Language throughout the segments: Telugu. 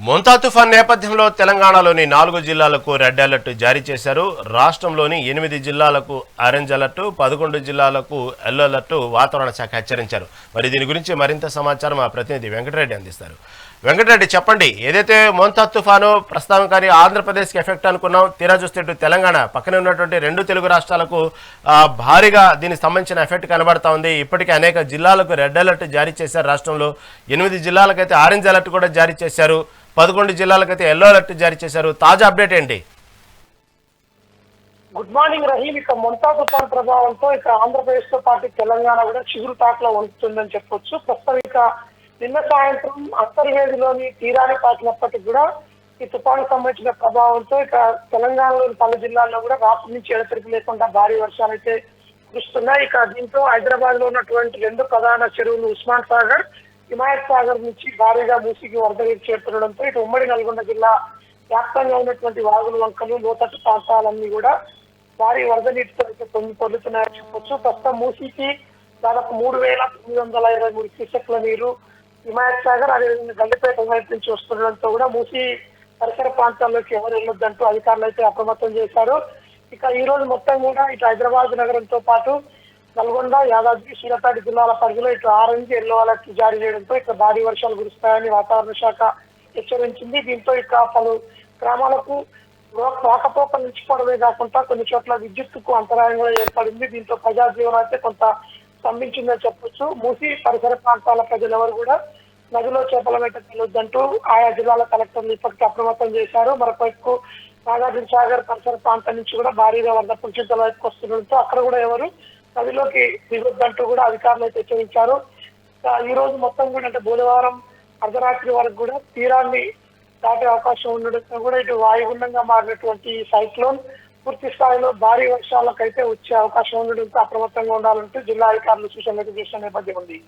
మోంతా తుఫాన్ నేపథ్యంలో తెలంగాణలోని 4 జిల్లాలకు రెడ్ అలర్ట్ జారీ చేశారు. రాష్ట్రంలోని 8 జిల్లాలకు ఆరెంజ్ అలర్ట్, 11 జిల్లాలకు ఎల్లో అలర్ట్ వాతావరణ శాఖ హెచ్చరించారు. మరి దీని గురించి మరింత సమాచారం మా ప్రతినిధి వెంకటరెడ్డి అందిస్తారు. వెంకటరెడ్డి, చెప్పండి. ఏదైతే మోంతా తుఫాను ప్రస్తుతానికి ఆంధ్రప్రదేశ్కి ఎఫెక్ట్ అనుకున్నాం, తీరా చూస్తే ఇటు తెలంగాణ పక్కనే ఉన్నటువంటి 2 తెలుగు రాష్ట్రాలకు భారీగా దీనికి సంబంధించిన ఎఫెక్ట్ కనబడతా ఉంది. ఇప్పటికే అనేక జిల్లాలకు రెడ్ అలర్ట్ జారీ చేశారు. రాష్ట్రంలో 8 జిల్లాలకైతే ఆరెంజ్ అలర్ట్ కూడా జారీ చేశారు. 11 జిల్లాలకైతే ఎల్లో అలర్ట్ జారీ చేశారు. తాజా అప్డేట్ ఏంటి? Good morning Rahim. ఇక మోంతా తుఫాన్ ప్రభావంతో ఇక ఆంధ్రప్రదేశ్ తో పాటు తెలంగాణ కూడా చిగురు తాకలో ఉంటుందని చెప్పొచ్చు. ప్రస్తుతం ఇక నిన్న సాయంత్రం అంతర్వేదిలోని తీరాన్ని తాకినప్పటికీ కూడా ఈ తుఫాను సంబంధించిన ప్రభావంతో ఇక తెలంగాణలోని పలు జిల్లాల్లో కూడా రాత్రి నుంచి ఎడతెరిపి లేకుండా భారీ వర్షాలు అయితే కురుస్తున్నాయి. ఇక దీంతో హైదరాబాద్ లో ఉన్నటువంటి 2 ప్రధాన చెరువులు ఉస్మాన్ సాగర్, హిమాయత్ సాగర్ నుంచి భారీగా మూసికి వరద నీరు చేరుతుండడంతో ఇటు ఉమ్మడి నల్గొండ జిల్లా వ్యాప్తంగా ఉన్నటువంటి వాగులు, వంకలు, లోతట్టు ప్రాంతాలన్నీ కూడా భారీ వరద నీటితో అయితే పొందుతున్నాయని చెప్పొచ్చు. ప్రస్తుతం మూసికి దాదాపు 3,923 క్యూసెక్ల నీరు హిమాయత్ సాగర్, అదేవిధంగా గల్లిపేట వైపు నుంచి వస్తుండడంతో కూడా మూసి పరిసర ప్రాంతాల్లోకి ఎవరు వెళ్ళొద్దంటూ అధికారులు అయితే అప్రమత్తం చేశారు. ఇక ఈ రోజు మొత్తం కూడా ఇటు హైదరాబాద్ నగరంతో పాటు నల్గొండ, యాదాద్రి, సూర్యాపేట జిల్లాల పరిధిలో ఇటు ఆరెంజ్, ఎల్లో అలర్ట్ జారీ చేయడంతో ఇక భారీ వర్షాలు కురుస్తాయని వాతావరణ శాఖ హెచ్చరించింది. దీంతో ఇక పలు గ్రామాలకు రాకపోకలు నిలిచిపోవడమే కాకుండా కొన్ని చోట్ల విద్యుత్తుకు అంతరాయం కూడా ఏర్పడింది. దీంతో ప్రజా జీవనం అయితే కొంత స్తంభించిందని చెప్పొచ్చు. మూసి పరిసర ప్రాంతాల ప్రజలెవరు కూడా నదిలో చేపల వేట తెలియొద్దంటూ ఆయా జిల్లాల కలెక్టర్లు ఇప్పటికీ అప్రమత్తం చేశారు. మరొకవైపు నాగార్జున సాగర్ పరిసర ప్రాంతం నుంచి కూడా భారీగా వరద పుంచితల వైపుకు వస్తుండడంతో అక్కడ కూడా ఎవరు నదిలోకి దిగొద్దంటూ కూడా అధికారులు అయితే హెచ్చరించారు. ఈ రోజు మొత్తం కూడా అంటే బుధవారం అర్ధరాత్రి వరకు కూడా తీరాన్ని దాటే అవకాశం ఉండడంతో కూడా ఇటు వాయుగుండంగా మారినటువంటి సైక్లోన్ పూర్తి స్థాయిలో భారీ వర్షాలకైతే వచ్చే అవకాశం ఉండడంతో అప్రమత్తంగా ఉండాలంటూ జిల్లా అధికారులు సూచనలు చేసిన నేపథ్యం ఉంది.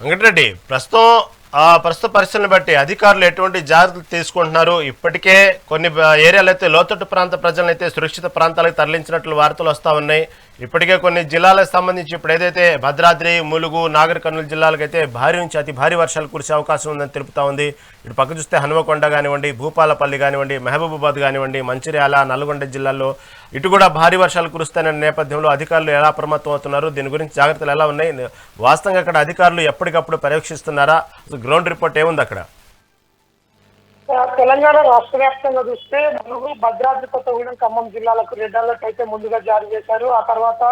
వెంకటరెడ్డి, ప్రస్తుత పరిస్థితులను బట్టి అధికారులు ఎటువంటి జాగ్రత్తలు తీసుకుంటున్నారు? ఇప్పటికే కొన్ని ఏరియాలు అయితే లోతట్టు ప్రాంత ప్రజలను అయితే సురక్షిత ప్రాంతాలకు తరలించినట్లు వార్తలు వస్తూ ఉన్నాయి. ఇప్పటికే కొన్ని జిల్లాలకు సంబంధించి ఇప్పుడు ఏదైతే భద్రాద్రి, ములుగు, నాగర్ కర్నూలు జిల్లాలకైతే భారీ నుంచి అతి భారీ వర్షాలు కురిసే అవకాశం ఉందని తెలుపుతా ఉంది. ఇటు పక్క చూస్తే హనుమకొండ కానివ్వండి, భూపాలపల్లి కానివ్వండి, మహబూబాబాద్ కానివ్వండి, మంచిర్యాల, నల్గొండ జిల్లాల్లో ఇటు కూడా భారీ వర్షాలు కురుస్తాయన్న నేపథ్యంలో అధికారులు ఎలా అప్రమత్తం అవుతున్నారు? దీని గురించి జాగ్రత్తలు ఎలా ఉన్నాయి? వాస్తవంగా అక్కడ అధికారులు ఎప్పటికప్పుడు పర్యవేక్షిస్తున్నారా? గ్రౌండ్ రిపోర్ట్ ఏముంది అక్కడ? తెలంగాణ రాష్ట్ర వ్యాప్తంగా చూస్తే ములుగు, భద్రాద్రి కొత్తగూడెం, ఖమ్మం జిల్లాలకు రెడ్ అలర్ట్ అయితే ముందుగా జారీ చేశారు. ఆ తర్వాత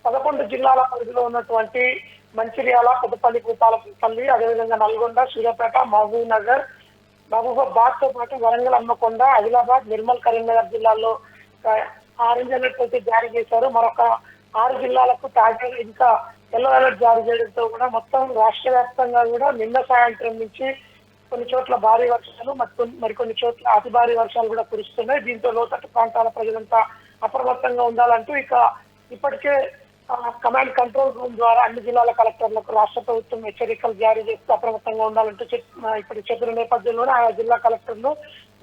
11 జిల్లాల పరిధిలో ఉన్నటువంటి మంచిర్యాల, పెద్దపల్లి, భూపాలపల్లి, అదేవిధంగా నల్గొండ, సూర్యాపేట, మహబూబ్ నగర్, మహబూబాబాద్ తో పాటు వరంగల్, హన్మకొండ, ఆదిలాబాద్, నిర్మల్, కరీంనగర్ జిల్లాల్లో ఆరెంజ్ అలర్ట్ అయితే జారీ చేశారు. మరొక 6 జిల్లాలకు తాజాగా ఇంకా ఎల్లో అలర్ట్ జారీ చేయడంతో కూడా మొత్తం రాష్ట్ర వ్యాప్తంగా కూడా నిన్న సాయంత్రం నుంచి కొన్ని చోట్ల భారీ వర్షాలు, మరికొన్ని చోట్ల అతి భారీ వర్షాలు కూడా కురుస్తున్నాయి. దీంతో లోతట్టు ప్రాంతాల ప్రజలంతా అప్రమత్తంగా ఉండాలంటూ ఇక ఇప్పటికే కమాండ్ కంట్రోల్ రూమ్ ద్వారా అన్ని జిల్లాల కలెక్టర్లకు రాష్ట్ర ప్రభుత్వం హెచ్చరికలు జారీ చేస్తూ అప్రమత్తంగా ఉండాలంటూ ఇప్పుడు చెప్పిన నేపథ్యంలోనే ఆయా జిల్లా కలెక్టర్లు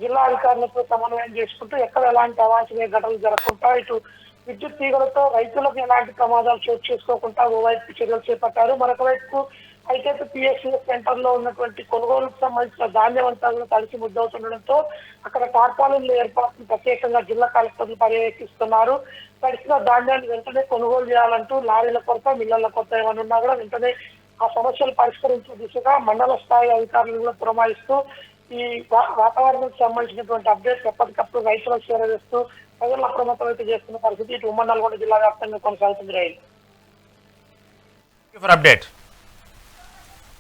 జిల్లా అధికారులతో సమన్వయం చేసుకుంటూ ఎక్కడ ఎలాంటి అవాంఛనీయ ఘటనలు జరగకుండా ఇటు విద్యుత్ తీగలతో రైతులకు ఎలాంటి ప్రమాదాలు చోటు చేసుకోకుండా ఓవైపు చర్యలు చేపట్టారు. మరొక వైపు అయితే పిఎస్సిఎస్ సెంటర్ లో ఉన్నటువంటి కొనుగోలుకు సంబంధించిన ధాన్యం అంతా కూడా తడిసి ముద్దవుతుండడంతో అక్కడ టార్పాలిన్ల ఏర్పాటును ప్రత్యేకంగా జిల్లా కలెక్టర్లు పర్యవేక్షిస్తున్నారు. తడిసిన ధాన్యాన్ని వెంటనే కొనుగోలు చేయాలంటూ లారీల కొరత, మిల్లర్ల కొరత ఏమైనా ఉన్నా కూడా వెంటనే ఆ సమస్యలు పరిష్కరించే దిశగా మండల స్థాయి అధికారులు కూడా పురమాయిస్తూ ఈ వాతావరణానికి సంబంధించినటువంటి అప్డేట్స్ ఎప్పటికప్పుడు రైతులకు చేరవేస్తూ ప్రజలను అప్రమత్తం అయితే చేస్తున్న పరిస్థితి ఇటు ఉమ్మడి నల్గొండ జిల్లా వ్యాప్తంగా కొనసాగుతుంది. రైలు